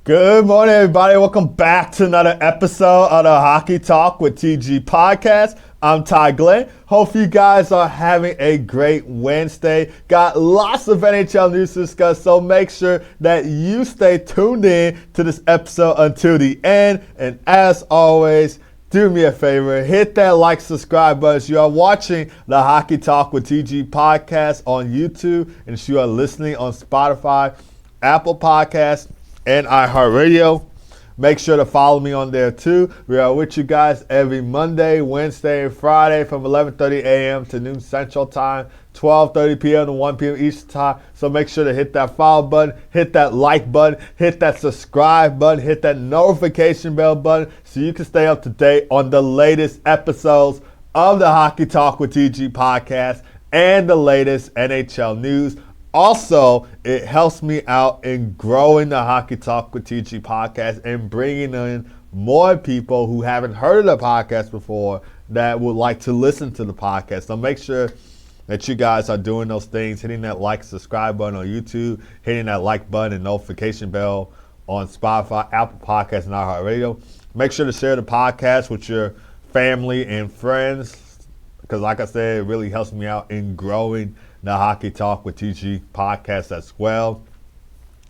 Good morning, everybody. Welcome back to another episode of the Hockey Talk with TG podcast. I'm Ty Glenn. Hope you guys are having a great Wednesday. Got lots of NHL news to discuss, so make sure that you stay tuned in to this episode until the end. And as always, do me a favor, hit that like, subscribe button if you are watching the Hockey Talk with TG podcast on YouTube, and if you are listening on Spotify, Apple Podcasts, and iHeartRadio. Make sure to follow me on there too. We are with you guys every Monday, Wednesday, and Friday from 11:30 a.m. to noon Central Time, 12:30 p.m. to 1 p.m. Eastern Time. So make sure to hit that follow button, hit that like button, hit that subscribe button, hit that notification bell button so you can stay up to date on the latest episodes of the Hockey Talk with TG podcast and the latest NHL news. Also, it helps me out in growing the Hockey Talk with TG podcast and bringing in more people who haven't heard of the podcast before that would like to listen to the podcast. So make sure that you guys are doing those things, hitting that like, subscribe button on YouTube, hitting that like button and notification bell on Spotify, Apple Podcasts, and iHeartRadio. Make sure to share the podcast with your family and friends because, like I said, it really helps me out in growing the Hockey Talk with TG podcast as well.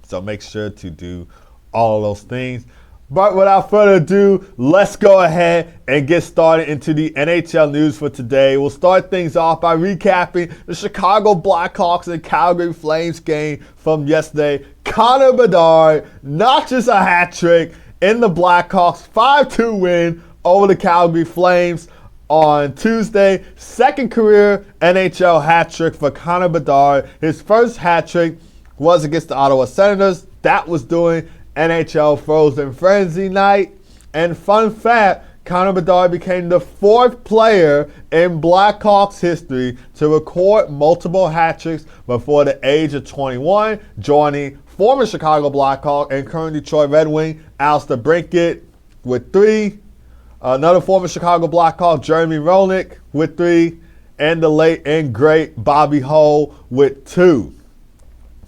So make sure to do all of those things. But without further ado, let's go ahead and get started into the NHL news for today. We'll start things off by recapping the Chicago Blackhawks and Calgary Flames game from yesterday. Connor Bedard notches a hat trick in the Blackhawks 5-2 win over the Calgary Flames on Tuesday. Second career NHL hat trick for Connor Bedard. His first hat trick was against the Ottawa Senators. That was during NHL Frozen Frenzy night. And fun fact, Connor Bedard became the fourth player in Blackhawks history to record multiple hat tricks before the age of 21, joining former Chicago Blackhawk and current Detroit Red Wing Alistair Brinkett with 3. Another former Chicago Blackhawk, Jeremy Roenick, with 3, and the late and great Bobby Hull with 2.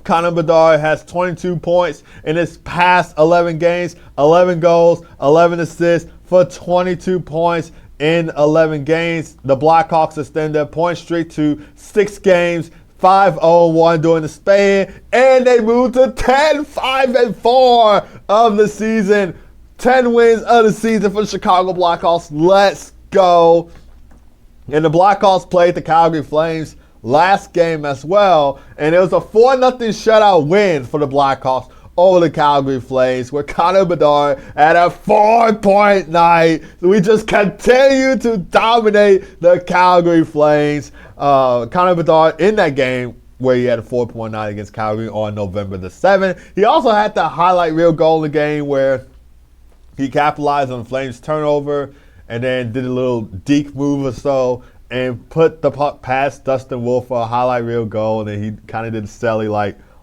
Connor Bedard has 22 points in his past 11 games, 11 goals, 11 assists for 22 points in 11 games. The Blackhawks extend their point streak to 6 games, 5-0-1 during the span, and they moved to 10-5-4 of the season. 10 wins of the season for the Chicago Blackhawks. Let's go. And the Blackhawks played the Calgary Flames last game as well. And it was a 4-0 shutout win for the Blackhawks over the Calgary Flames, where Connor Bedard had a 4-point night. So we just continue to dominate the Calgary Flames. Connor Bedard in that game where he had a 4-point night against Calgary on November the 7th. He also had the highlight reel goal in the game where he capitalized on the Flames' turnover and then did a little deke move or so and put the puck past Dustin Wolf for a highlight reel goal. And then he kind of did a celly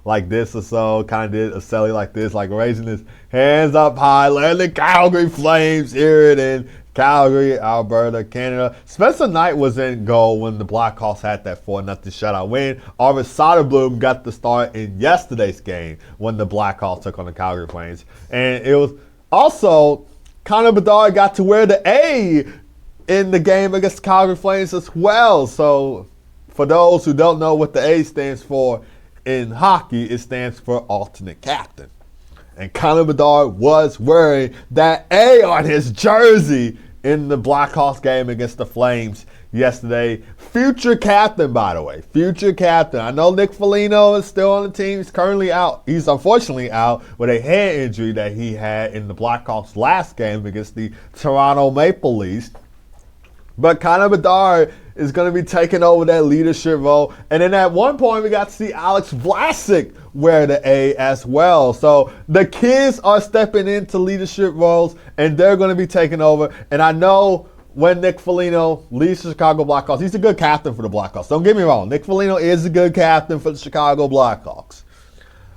like this or so, kind of did a celly like this, like raising his hands up high, letting the Calgary Flames hear it in Calgary, Alberta, Canada. Spencer Knight was in goal when the Blackhawks had that 4-0 shutout win. Arvid Soderblom got the start in yesterday's game when the Blackhawks took on the Calgary Flames. And it was also, Connor Bedard got to wear the A in the game against the Calgary Flames as well. So for those who don't know what the A stands for in hockey, it stands for alternate captain. And Connor Bedard was wearing that A on his jersey in the Blackhawks game against the Flames yesterday. Future captain, by the way. Future captain. I know Nick Foligno is still on the team. He's currently out. He's unfortunately out with a head injury that he had in the Blackhawks last game against the Toronto Maple Leafs. But Connor Bedard is going to be taking over that leadership role. And then at one point, we got to see Alex Vlasic wear the A as well. So the kids are stepping into leadership roles, and they're going to be taking over. And I know when Nick Foligno leads the Chicago Blackhawks, he's a good captain for the Blackhawks. Don't get me wrong. Nick Foligno is a good captain for the Chicago Blackhawks.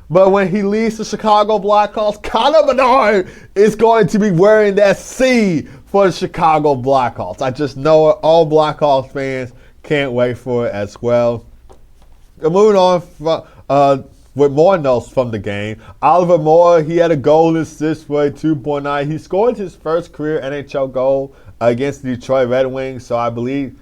But when he leads the Chicago Blackhawks, Connor Bedard is going to be wearing that C for the Chicago Blackhawks. I just know it. All Blackhawks fans can't wait for it as well. Moving on, with more notes from the game. Oliver Moore, he had a goal and assist for a 2.9. He scored his first career NHL goal against the Detroit Red Wings, so I believe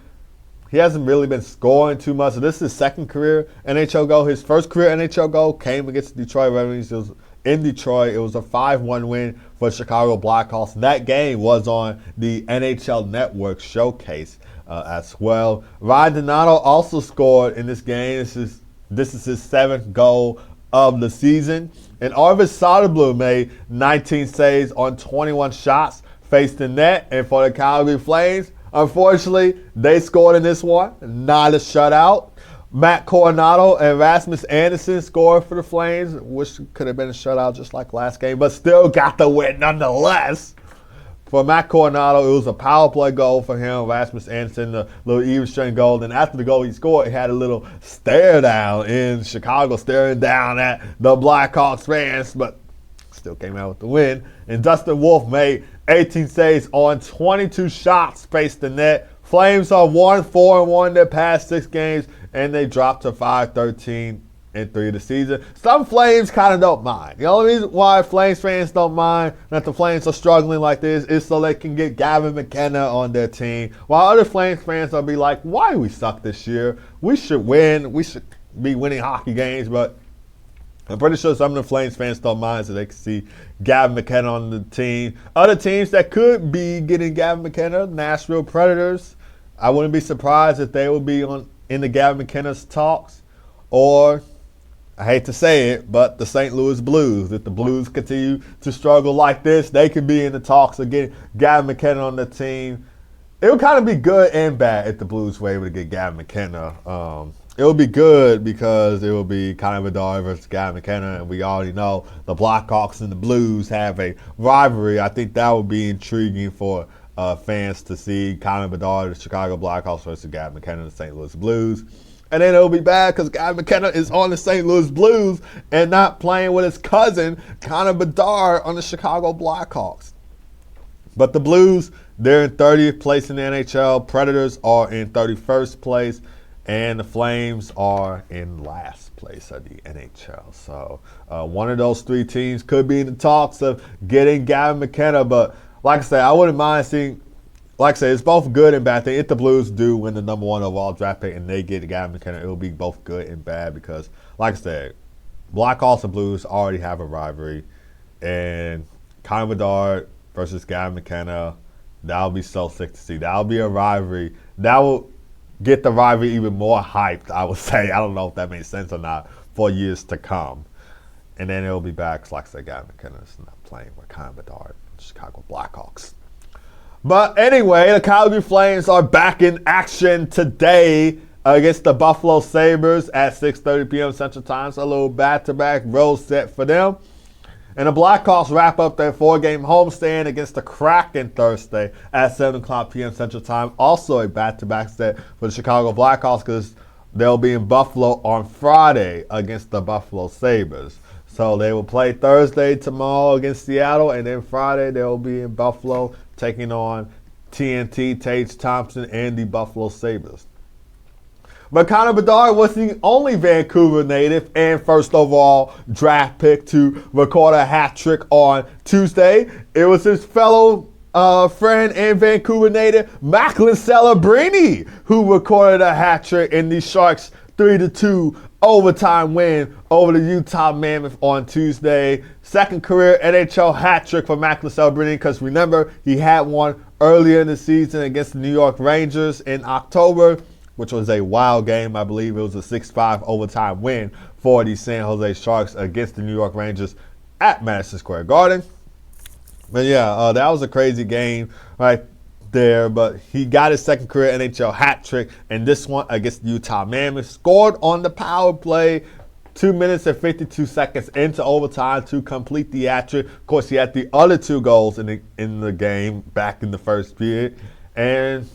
he hasn't really been scoring too much. So this is his second career NHL goal. His first career NHL goal came against the Detroit Red Wings. It was in Detroit. It was a 5-1 win for Chicago Blackhawks. And that game was on the NHL Network showcase as well. Ryan Donato also scored in this game. This is his 7th goal of the season. And Arvid Soderblom made 19 saves on 21 shots faced the net. And for the Calgary Flames, unfortunately, they scored in this one. Not a shutout. Matt Coronado and Rasmus Anderson scored for the Flames, which could have been a shutout just like last game, but still got the win nonetheless. For Matt Coronado, it was a power play goal for him. Rasmus Anderson, the little even strength goal. And after the goal he scored, he had a little stare down in Chicago, staring down at the Blackhawks fans, but still came out with the win. And Dustin Wolf made 18 saves on 22 shots faced the net. Flames are 1-4-1 their past 6 games, and they dropped to 5-13-3 the season. Some Flames kind of don't mind. The only reason why Flames fans don't mind that the Flames are struggling like this is so they can get Gavin McKenna on their team, while other Flames fans will be like, why do we suck this year? We should win. We should be winning hockey games, but I'm pretty sure some of the Flames fans don't mind, so they can see Gavin McKenna on the team. Other teams that could be getting Gavin McKenna, Nashville Predators. I wouldn't be surprised if they would be in the Gavin McKenna's talks. Or, I hate to say it, but the St. Louis Blues. If the Blues continue to struggle like this, they could be in the talks of getting Gavin McKenna on the team. It would kind of be good and bad if the Blues were able to get Gavin McKenna. It would be good because it would be kind of Bedard versus Gavin McKenna, and we already know the Blackhawks and the Blues have a rivalry. I think that would be intriguing for fans to see Connor Bedard, the Chicago Blackhawks versus Gavin McKenna, the St. Louis Blues. And then it'll be bad because Gavin McKenna is on the St. Louis Blues and not playing with his cousin, Connor Bedard, on the Chicago Blackhawks. But the Blues, they're in 30th place in the NHL. Predators are in 31st place. And the Flames are in last place of the NHL. So one of those 3 teams could be in the talks of getting Gavin McKenna. But like I said, I wouldn't mind seeing, like I said, it's both good and bad thing. If the Blues do win the number 1 overall draft pick and they get Gavin McKenna, it will be both good and bad because, like I said, Blackhawks and Blues already have a rivalry. And Connor Bedard versus Gavin McKenna, that will be so sick to see. That will be a rivalry. That will get the rivalry even more hyped, I would say. I don't know if that makes sense or not, for years to come. And then it'll be back, like I said, Gavin McKenna is not playing with Connor Bedard, Chicago Blackhawks. But anyway, the Calgary Flames are back in action today against the Buffalo Sabres at 6:30 p.m. Central Time. So a little back-to-back road set for them. And the Blackhawks wrap up their 4-game homestand against the Kraken Thursday at 7 o'clock p.m. Central Time. Also a back-to-back set for the Chicago Blackhawks because they'll be in Buffalo on Friday against the Buffalo Sabres. So they will play Thursday tomorrow against Seattle, and then Friday they'll be in Buffalo taking on TNT, Tage Thompson, and the Buffalo Sabres. But Connor Bedard was the only Vancouver native and first overall draft pick to record a hat trick on Tuesday. It was his fellow friend and Vancouver native, Macklin Celebrini, who recorded a hat trick in the Sharks' 3-2 overtime win over the Utah Mammoth on Tuesday. Second career NHL hat trick for Macklin Celebrini because remember, he had one earlier in the season against the New York Rangers in October, which was a wild game. I believe it was a 6-5 overtime win for the San Jose Sharks against the New York Rangers at Madison Square Garden. But yeah, that was a crazy game right there. But he got his second career NHL hat trick, and this one against the Utah Mammoth. Scored on the power play 2 minutes and 52 seconds into overtime to complete the hat trick. Of course, he had the other 2 goals in the game back in the first period. And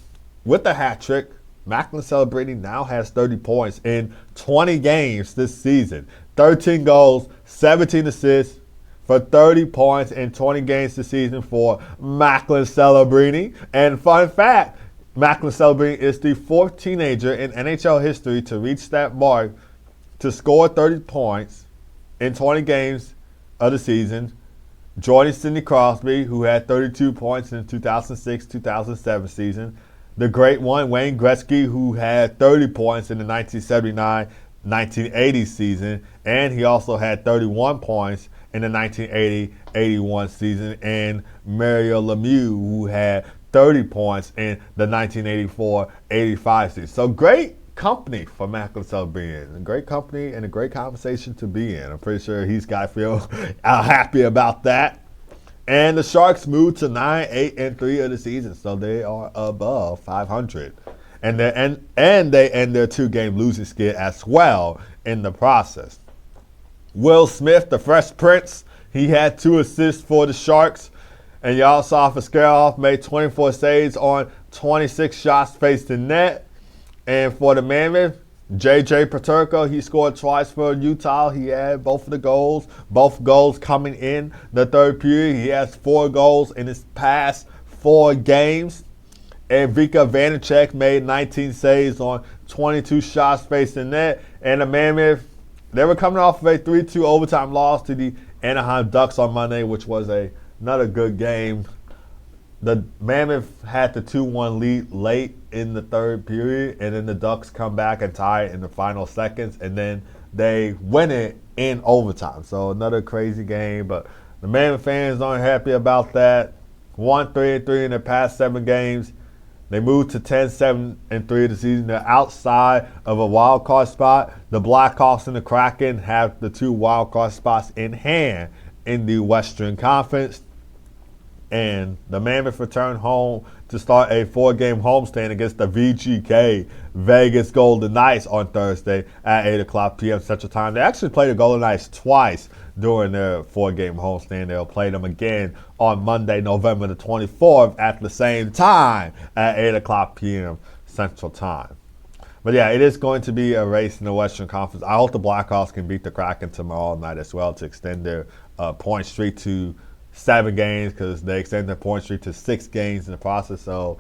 with the hat trick, Macklin Celebrini now has 30 points in 20 games this season. 13 goals, 17 assists for 30 points in 20 games this season for Macklin Celebrini. And fun fact, Macklin Celebrini is the 4th teenager in NHL history to reach that mark to score 30 points in 20 games of the season. Jordan Sidney Crosby, who had 32 points in the 2006-2007 season. The great one, Wayne Gretzky, who had 30 points in the 1979-1980 season. And he also had 31 points in the 1980-81 season. And Mario Lemieux, who had 30 points in the 1984-85 season. So great company for Macklin Celebrini. A great company and a great conversation to be in. I'm pretty sure he's got to feel happy about that. And the Sharks moved to 9-8-3 of the season, so they are above 500. And they end their 2-game losing skid as well in the process. Will Smith, the Fresh Prince, he had 2 assists for the Sharks. And Yaroslav Askarov made 24 saves on 26 shots faced in net. And for the Mammoth, J.J. Peterka, he scored twice for Utah. He had both goals coming in the third period. He has 4 goals in his past 4 games. And Vika Vanacek made 19 saves on 22 shots faced in net. And the Mammoth, they were coming off of a 3-2 overtime loss to the Anaheim Ducks on Monday, which was another good game. The Mammoth had the 2-1 lead late in the third period, and then the Ducks come back and tie it in the final seconds, and then they win it in overtime. So another crazy game, but the Mammoth fans aren't happy about that. 1-3-3 in their past 7 games. They moved to 10-7-3 of the season. They're outside of a wild card spot. The Blackhawks and the Kraken have the 2 wild card spots in hand in the Western Conference. And the Mammoth returned home to start a 4-game homestand against the VGK Vegas Golden Knights on Thursday at 8 o'clock p.m. Central Time. They actually played the Golden Knights twice during their 4-game homestand. They'll play them again on Monday, November the 24th at the same time at 8 o'clock p.m. Central Time. But yeah, it is going to be a race in the Western Conference. I hope the Blackhawks can beat the Kraken tomorrow night as well to extend their point streak to 7 games, because they extend their point streak to 6 games in the process. So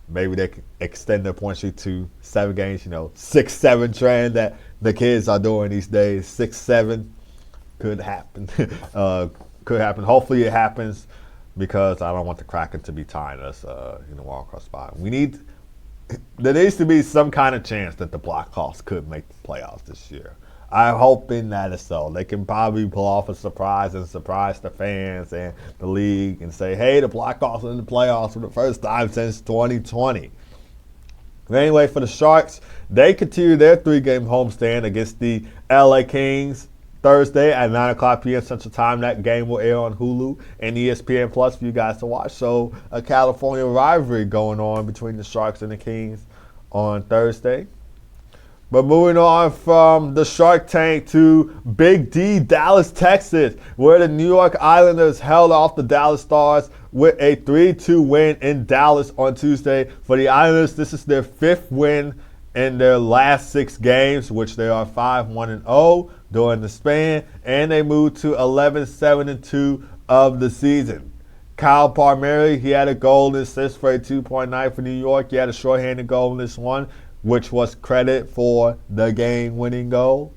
maybe they could extend their point streak to 7 games. 6-7 trend that the kids are doing these days. 6-7 could happen. Could happen. Hopefully it happens, because I don't want the Kraken to be tying us in the wildcard spot. There needs to be some kind of chance that the Blackhawks could make the playoffs this year. I'm hoping that is so. They can probably pull off a surprise and surprise the fans and the league and say, hey, the Blackhawks are in the playoffs for the first time since 2020. But anyway, for the Sharks, they continue their 3-game homestand against the LA Kings Thursday at 9 o'clock p.m. Central Time. That game will air on Hulu and ESPN Plus for you guys to watch. So a California rivalry going on between the Sharks and the Kings on Thursday. But moving on from the Shark Tank to Big D, Dallas, Texas, where the New York Islanders held off the Dallas Stars with a 3-2 win in Dallas on Tuesday. For the Islanders, this is their 5th win in their last 6 games, which they are 5-1-0 during the span, and they moved to 11-7-2 of the season. Kyle Palmieri, he had a goal and assist for a 2.9 for New York. He had a shorthanded goal in this one, which was credit for the game-winning goal.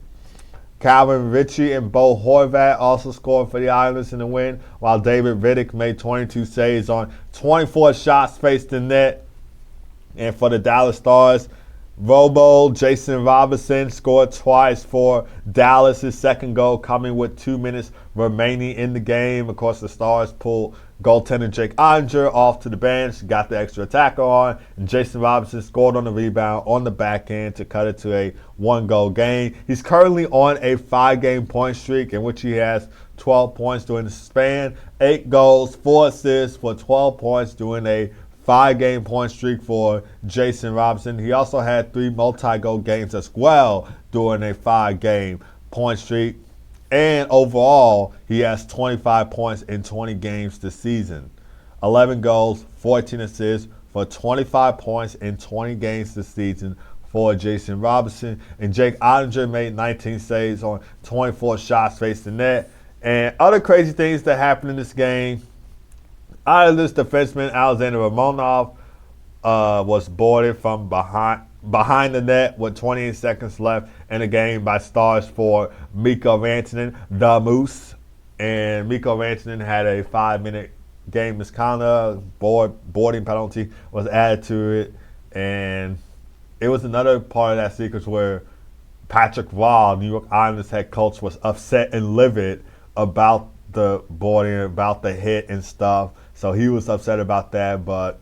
Calvin Ritchie and Bo Horvat also scored for the Islanders in the win, while David Riddick made 22 saves on 24 shots faced in net. And for the Dallas Stars, Robo Jason Robinson scored twice for Dallas, his second goal coming with 2 minutes remaining in the game. Of course, the Stars pulled goaltender Jake Oettinger off to the bench, got the extra attacker on, and Jason Robinson scored on the rebound on the backhand to cut it to a 1-goal game. He's currently on a 5-game point streak in which he has 12 points during the span, 8 goals, 4 assists for 12 points during a 5-game point streak for Jason Robinson. He also had 3 multi-goal games as well during a 5-game point streak. And overall, he has 25 points in 20 games this season. 11 goals, 14 assists for 25 points in 20 games this season for Jason Robinson. And Jake Oettinger made 19 saves on 24 shots faced in net. And other crazy things that happened in this game, Islanders defenseman Alexander Romanov was boarded from behind behind the net with 28 seconds left in the game by Stars for Mikko Rantanen, the Moose. And Mikko Rantanen had a 5-minute game misconduct, boarding penalty was added to it. And it was another part of that sequence where Patrick Roy, New York Islanders head coach, was upset and livid about the boarding, about the hit and stuff. So he was upset about that, but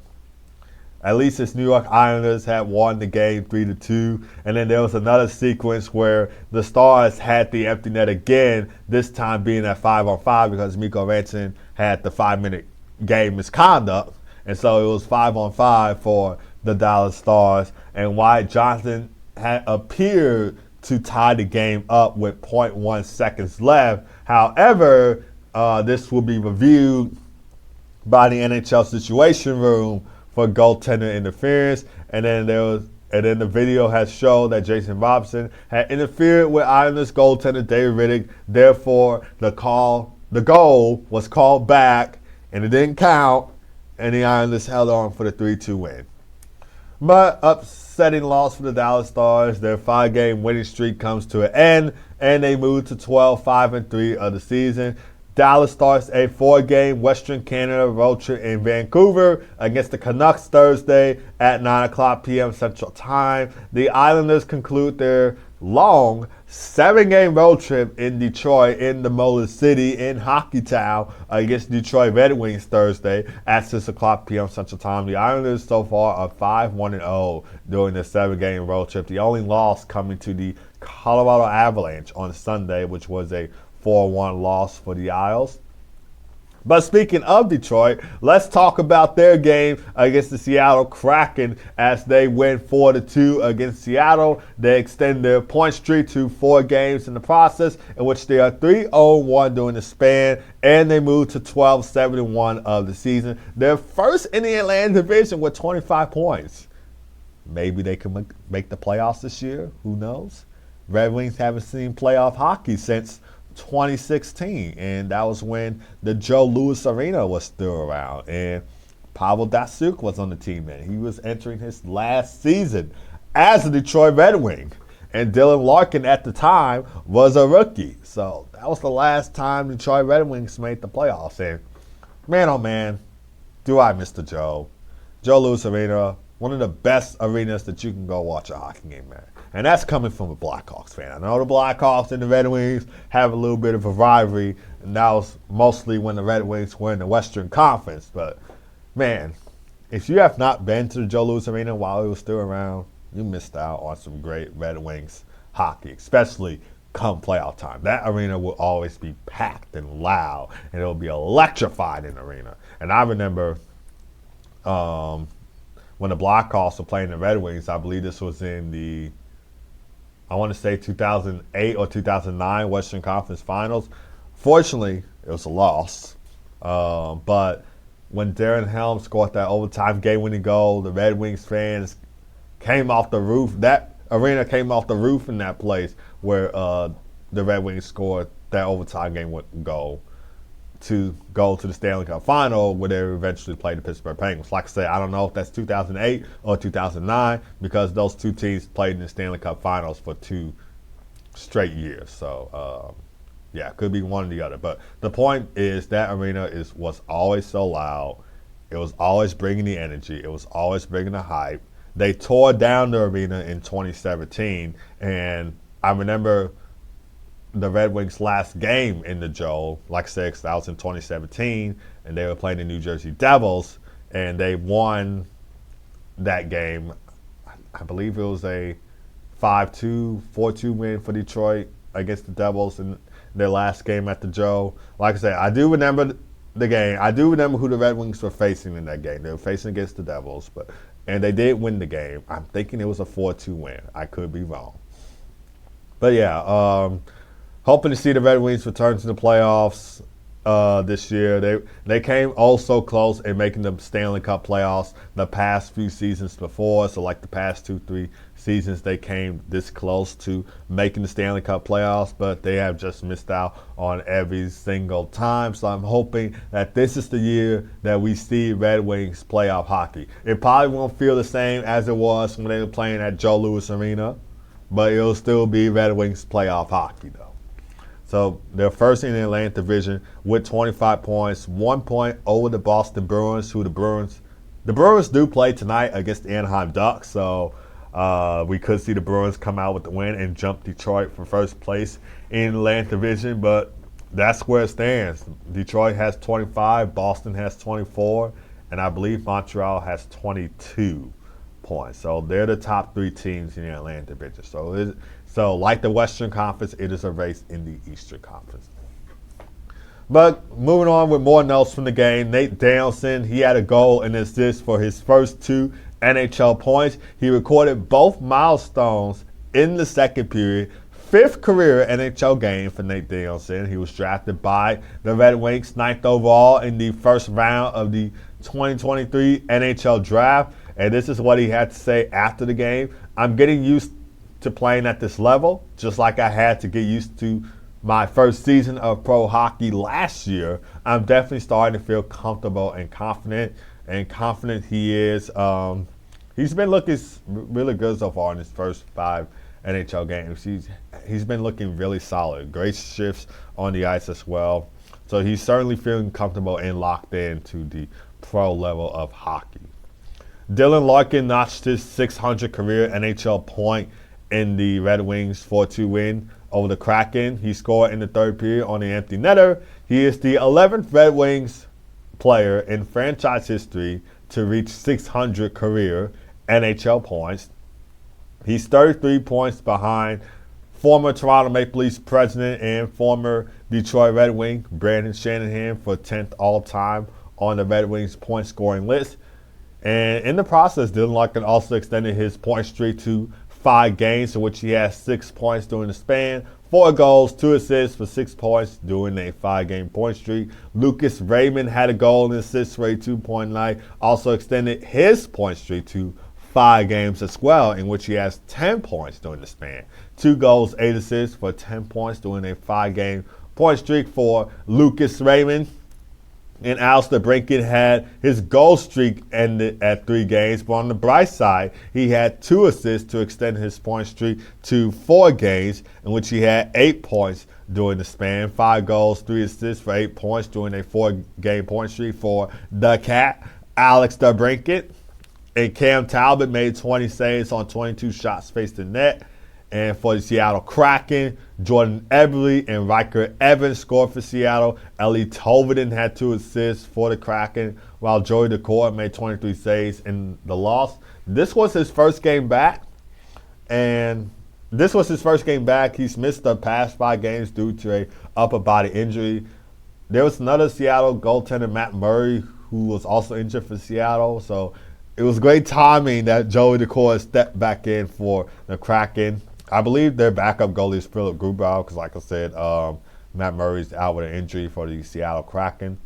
at least his New York Islanders had won the game 3-2. And then there was another sequence where the Stars had the empty net again, this time being at 5-on-5 because Mikko Rantanen had the 5-minute game misconduct. And so it was 5-on-5 for the Dallas Stars. And Wyatt Johnston had appeared to tie the game up with 0.1 seconds left. However, this will be reviewed by the NHL Situation Room for goaltender interference, and then the video has shown that Jason Robinson had interfered with Islanders goaltender David Riddick. Therefore, the goal was called back, and it didn't count, and the Islanders held on for the 3-2 win. But upsetting loss for the Dallas Stars. Their 5-game winning streak comes to an end, and they move to 12-5-3 of the season. Dallas starts a 4-game Western Canada road trip in Vancouver against the Canucks Thursday at 9:00 p.m. Central Time. The Islanders conclude their long 7-game road trip in Detroit, in the Motor City, in Hockey Town against Detroit Red Wings Thursday at 6:00 p.m. Central Time. The Islanders so far are 5-1-0 during the 7-game road trip. The only loss coming to the Colorado Avalanche on Sunday, which was a 4-1 loss for the Isles. But speaking of Detroit, let's talk about their game against the Seattle Kraken as they win 4-2 against Seattle. They extend their point streak to 4 games in the process, in which they are 3-0-1 during the span, and they move to 12-7-1 of the season. They're first in the Atlantic Division with 25 points. Maybe they can make the playoffs this year. Who knows? Red Wings haven't seen playoff hockey since 2016, and that was when the Joe Louis Arena was still around, and Pavel Datsyuk was on the team then. He was entering his last season as a Detroit Red Wing, and Dylan Larkin at the time was a rookie. So that was the last time Detroit Red Wings made the playoffs, and man, oh man, do I miss the Joe Louis Arena, one of the best arenas that you can go watch a hockey game at. And that's coming from a Blackhawks fan. I know the Blackhawks and the Red Wings have a little bit of a rivalry, and that was mostly when the Red Wings were in the Western Conference. But, man, if you have not been to the Joe Louis Arena while it was still around, you missed out on some great Red Wings hockey, especially come playoff time. That arena will always be packed and loud, and it will be electrified in the arena. And I remember when the Blackhawks were playing the Red Wings, I believe this was in the, I want to say 2008 or 2009 Western Conference Finals. Fortunately, it was a loss. But when Darren Helm scored that overtime game-winning goal, the Red Wings fans came off the roof. That arena came off the roof in that place where the Red Wings scored that overtime game-winning goal to go to the Stanley Cup Final, where they eventually played the Pittsburgh Penguins. Like I said, I don't know if that's 2008 or 2009 because those two teams played in the Stanley Cup Finals for 2 straight years. So, yeah, it could be one or the other. But the point is that arena was always so loud. It was always bringing the energy. It was always bringing the hype. They tore down the arena in 2017, and I remember the Red Wings' last game in the Joe, like I said, that was in 2017, and they were playing the New Jersey Devils, and they won that game. I believe it was a 5-2, 4-2 win for Detroit against the Devils in their last game at the Joe. Like I said, I do remember the game. I do remember who the Red Wings were facing in that game. They were facing against the Devils, and they did win the game. I'm thinking it was a 4-2 win. I could be wrong. But yeah, hoping to see the Red Wings return to the playoffs this year. They came also close in making the Stanley Cup playoffs the past few seasons before. So like the past 2-3 seasons they came this close to making the Stanley Cup playoffs, but they have just missed out on every single time. So I'm hoping that this is the year that we see Red Wings playoff hockey. It probably won't feel the same as it was when they were playing at Joe Louis Arena, but it'll still be Red Wings playoff hockey, though. So they're first in the Atlantic Division with 25 points, 1 point over the Boston Bruins, who the Bruins do play tonight against the Anaheim Ducks. So we could see the Bruins come out with the win and jump Detroit for first place in the Atlantic Division, but that's where it stands. Detroit has 25, Boston has 24, and I believe Montreal has 22 points. So they're the top three teams in the Atlantic Division. So like the Western Conference, it is a race in the Eastern Conference. But moving on with more notes from the game, Nate Danielson, he had a goal and assist for his first 2 NHL points. He recorded both milestones in the second period. 5th career NHL game for Nate Danielson. He was drafted by the Red Wings 9th overall in the first round of the 2023 NHL draft. And this is what he had to say after the game. I'm getting used to playing at this level, just like I had to get used to my first season of pro hockey last year. I'm definitely starting to feel comfortable and confident. And confident he is. He's been looking really good so far in his first 5 NHL games. He's been looking really solid. Great shifts on the ice as well. So he's certainly feeling comfortable and locked in to the pro level of hockey. Dylan Larkin notched his 600 career NHL point in the Red Wings 4-2 win over the Kraken. He scored in the third period on the empty netter. He is the 11th Red Wings player in franchise history to reach 600 career NHL points. He's 33 points behind former Toronto Maple Leafs president and former Detroit Red Wing Brandon Shanahan for 10th all-time on the Red Wings point scoring list. And in the process, Dylan Larkin also extended his point streak to 5 games, in which he has 6 points during the span, 4 goals, 2 assists for 6 points during a 5-game point streak. Lucas Raymond had a goal and assist for a 2-point night, also extended his point streak to 5 games as well, in which he has 10 points during the span. 2 goals, 8 assists for 10 points during a 5-game point streak for Lucas Raymond. And Alistair Brinket had his goal streak ended at 3 games. But on the bright side, he had 2 assists to extend his point streak to 4 games, in which he had 8 points during the span. 5 goals, 3 assists for 8 points during a 4-game point streak for the Cat, Alex DeBrincat. And Cam Talbot made 20 saves on 22 shots faced in net. And for the Seattle Kraken, Jordan Eberle and Riker Evans scored for Seattle. Ellie Toviden had 2 assists for the Kraken, while Joey Daccord made 23 saves in the loss. This was his first game back, He's missed the past 5 games due to a upper body injury. There was another Seattle goaltender, Matt Murray, who was also injured for Seattle. So it was great timing that Joey Daccord stepped back in for the Kraken. I believe their backup goalie is Philip Grubauer because, like I said, Matt Murray's out with an injury for the Seattle Kraken.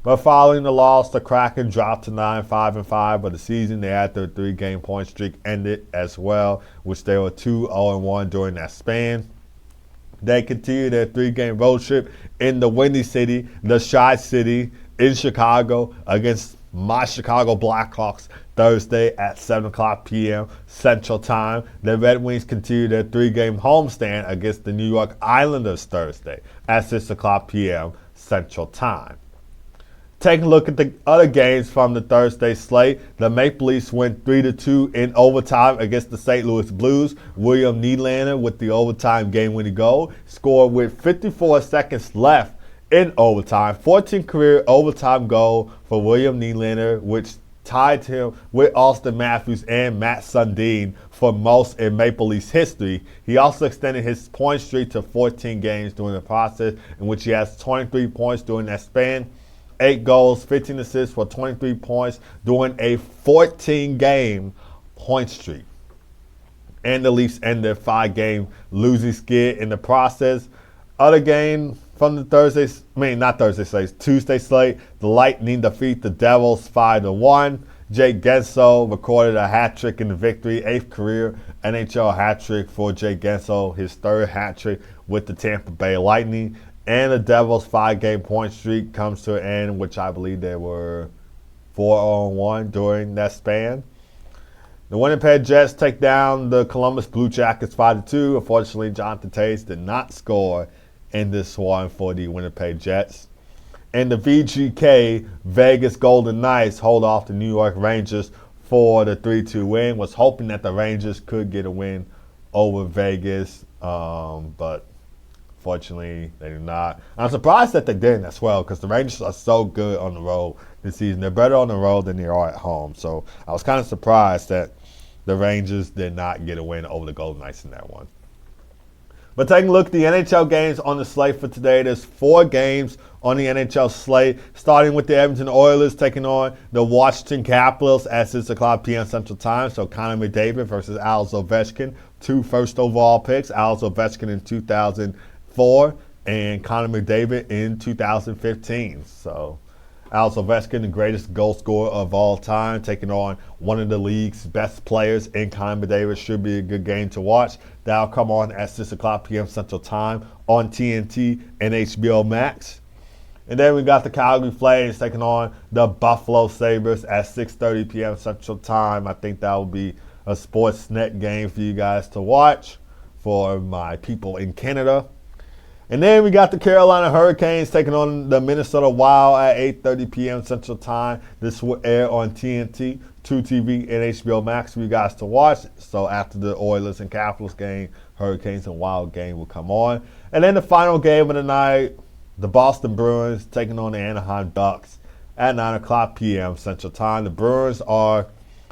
But following the loss, the Kraken dropped to 9-5-5 for the season. They had their 3-game point streak ended as well, which they were 2-0-1 during that span. They continued their 3-game road trip in the Windy City, the Shy City, in Chicago against my Chicago Blackhawks Thursday at 7 o'clock p.m. Central Time. The Red Wings continue their 3-game homestand against the New York Islanders Thursday at 6 o'clock p.m. Central Time. Taking a look at the other games from the Thursday slate, the Maple Leafs went 3-2 in overtime against the St. Louis Blues. William Nylander with the overtime game-winning goal, scored with 54 seconds left in overtime. 14th career overtime goal for William Nylander, which tied him with Austin Matthews and Matt Sundin for most in Maple Leafs history. He also extended his point streak to 14 games during the process, in which he has 23 points during that span. 8 goals, 15 assists for 23 points during a 14-game point streak. And the Leafs end their 5-game losing skid in the process. Other game from the Tuesday slate, the Lightning defeat the Devils 5-1. Jake Guentzel recorded a hat trick in the victory, 8th career NHL hat trick for Jake Guentzel, his 3rd hat trick with the Tampa Bay Lightning. And the Devils' 5-game point streak comes to an end, which I believe they were 4-1 during that span. The Winnipeg Jets take down the Columbus Blue Jackets 5-2. Unfortunately, Jonathan Toews did not score in this one for the Winnipeg Jets. And the VGK Vegas Golden Knights hold off the New York Rangers for the 3-2 win. Was hoping that the Rangers could get a win over Vegas, but fortunately they did not. I'm surprised that they didn't as well, because the Rangers are so good on the road this season. They're better on the road than they are at home. So I was kind of surprised that the Rangers did not get a win over the Golden Knights in that one. But taking a look at the NHL games on the slate for today, there's 4 games on the NHL slate, starting with the Edmonton Oilers taking on the Washington Capitals at 6 o'clock p.m. Central Time. So Connor McDavid versus Alex Ovechkin, 2 first overall picks. Alex Ovechkin in 2004 and Connor McDavid in 2015. So Alex Ovechkin, the greatest goal scorer of all time, taking on one of the league's best players in Connor McDavid. Should be a good game to watch. That'll come on at 6 o'clock p.m. Central Time on TNT and HBO Max. And then we got the Calgary Flames taking on the Buffalo Sabres at 6:30 p.m. Central Time. I think that will be a Sportsnet game for you guys to watch for my people in Canada. And then we got the Carolina Hurricanes taking on the Minnesota Wild at 8:30 p.m. Central Time. This will air on TNT, TV, and HBO Max for you guys to watch. So after the Oilers and Capitals game, Hurricanes and Wild game will come on. And then the final game of the night, the Boston Bruins taking on the Anaheim Ducks at 9 o'clock p.m. Central Time. The Bruins are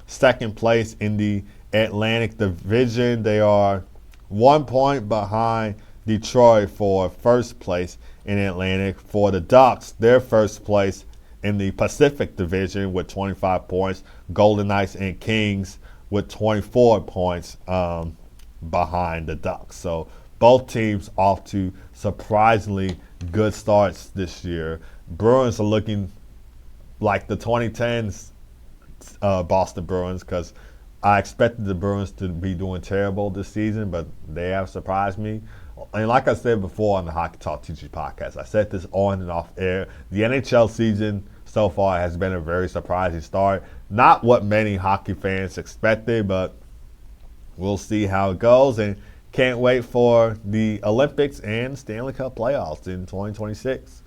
second place in the Atlantic Division. They are 1 point behind Detroit for first place in the Atlantic. For the Ducks, their first place in the Pacific Division with 25 points. Golden Knights and Kings with 24 points behind the Ducks. So both teams off to surprisingly good starts this year. Bruins are looking like the 2010s Boston Bruins, because I expected the Bruins to be doing terrible this season, but they have surprised me. And like I said before on the Hockey Talk TG podcast, I said this on and off air, the NHL season so far has been a very surprising start. Not what many hockey fans expected, but we'll see how it goes. And can't wait for the Olympics and Stanley Cup playoffs in 2026.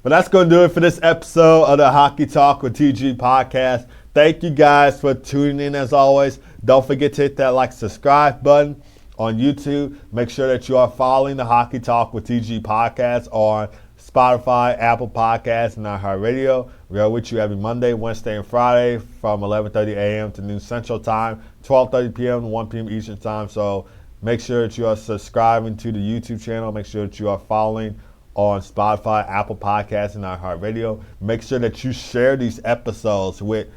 But that's going to do it for this episode of the Hockey Talk with TG podcast. Thank you guys for tuning in as always. Don't forget to hit that like, subscribe button on YouTube. Make sure that you are following the Hockey Talk with TG podcast on Spotify, Apple Podcasts, and iHeartRadio. We are with you every Monday, Wednesday, and Friday from 11:30 a.m. to noon Central Time, 12:30 p.m. to 1 p.m. Eastern Time. So make sure that you are subscribing to the YouTube channel. Make sure that you are following on Spotify, Apple Podcasts, and iHeartRadio. Make sure that you share these episodes with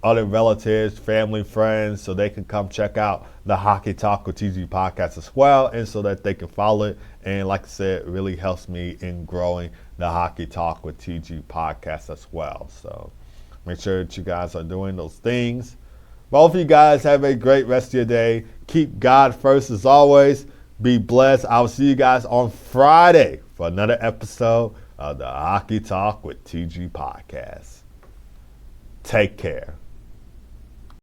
other relatives, family, friends, so they can come check out the Hockey Talk with TG podcast as well, and so that they can follow it. And like I said, it really helps me in growing the Hockey Talk with TG podcast as well. So make sure that you guys are doing those things. Both of you guys have a great rest of your day. Keep God first as always. Be blessed. I will see you guys on Friday for another episode of the Hockey Talk with TG podcast. Take care.